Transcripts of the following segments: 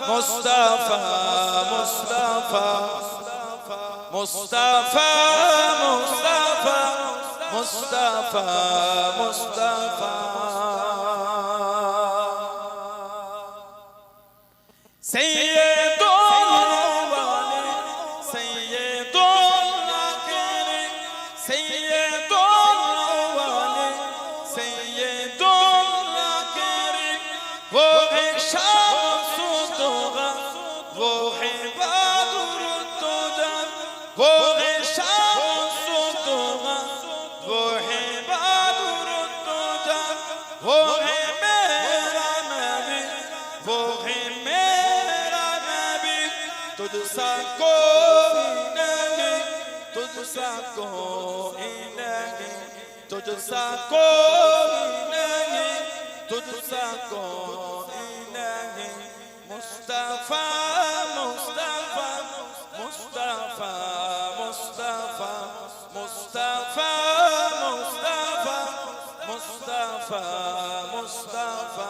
مصطفى مصطفى مصطفى مصطفى مصطفى سيد الأولين سيد الآخرين سيد الأولين سيد الآخرين वो शम्स तोगा वो है बदर तुझा वो है शम्स तोगा वो है बदर तुझा वो है मेरा नबी वो है मेरा नबी तुझसा कोई नहीं तुझसा कोई नहीं तुझसा कोई नहीं तुझसा कोई नहीं मुस्तफा मुस्तफा मुस्तफा मुस्तफा मुस्तफा मुस्तफा मुस्तफा मुस्तफा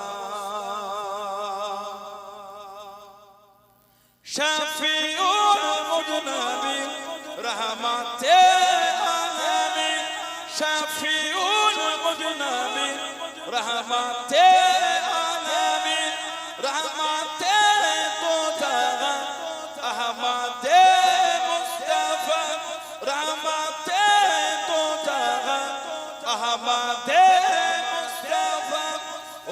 शफीउल मुज़नबीन रहमते आलमीन शफीउल मुज़नबीन रहमते आलमीन रहमते तोगा अहमदे मुस्तफा रहमते तोगा अहमदे मुस्तफा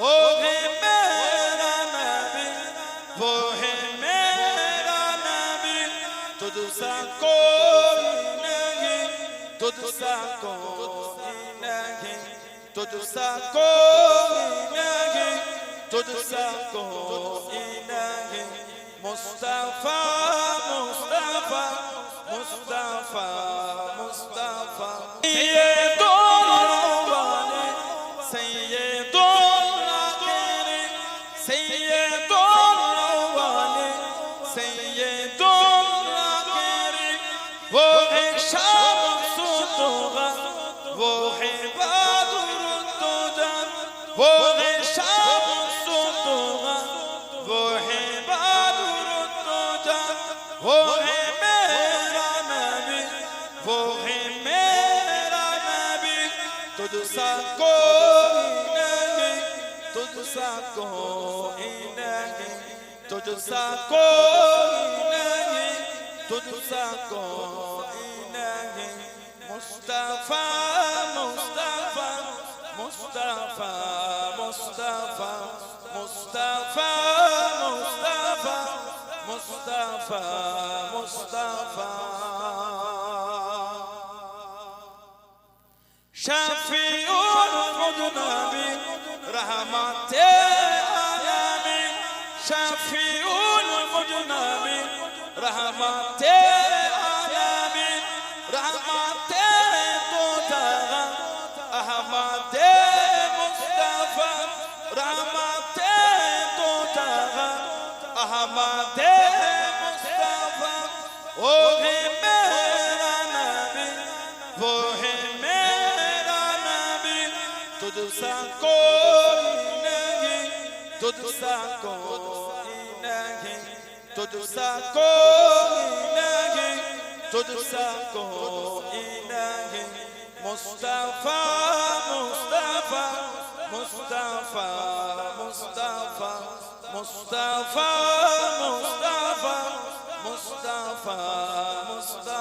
ओ है मेरा नबी वो है मेरा नबी तुझसा कोई नहीं तुझसा कोई नहीं तुझसा कोई नहीं तुझसा कोई नहीं मुस्तफा मुस्तफा मुस्तफा मुस्तफा सैयदुल अव्वलीन सैयदुल आखिरीन सैयदुल अव्वलीन सैयदुल आखिरीन वो है शम्स तोगा वो है बदर तुझा वो है शम्स तोगा वो है बदर तुझा वो है मेरा नबी वो है मेरा नबी तुझसा कोई नहीं तुझसा कोई नहीं तुझसा कोई नहीं तुझसा कोई नहीं मुस्तफा मुस्तफा मुस्तफा मुस्तफा मुस्तफा मुस्तफा मुस्तफा मुस्तफा शफीउल मुज़नबीन रहमते आलमीन शफीउल मुज़नबीन रहमते आलमीन रहमते तोगा अहमदे मुस्तफा रहमते तोगा अहमदे मुस्तफा ओ है मेरा नबी वो है मेरा नबी तुझसा कोई नहीं तुझसा कोई नहीं तुझसा कोई नहीं तुझसा कोई नहीं मुस्तफा मुस्तफा मुस्तफा मुस्तफा मुस्तफा मुस्तफा मुस्तफा मुस्तफा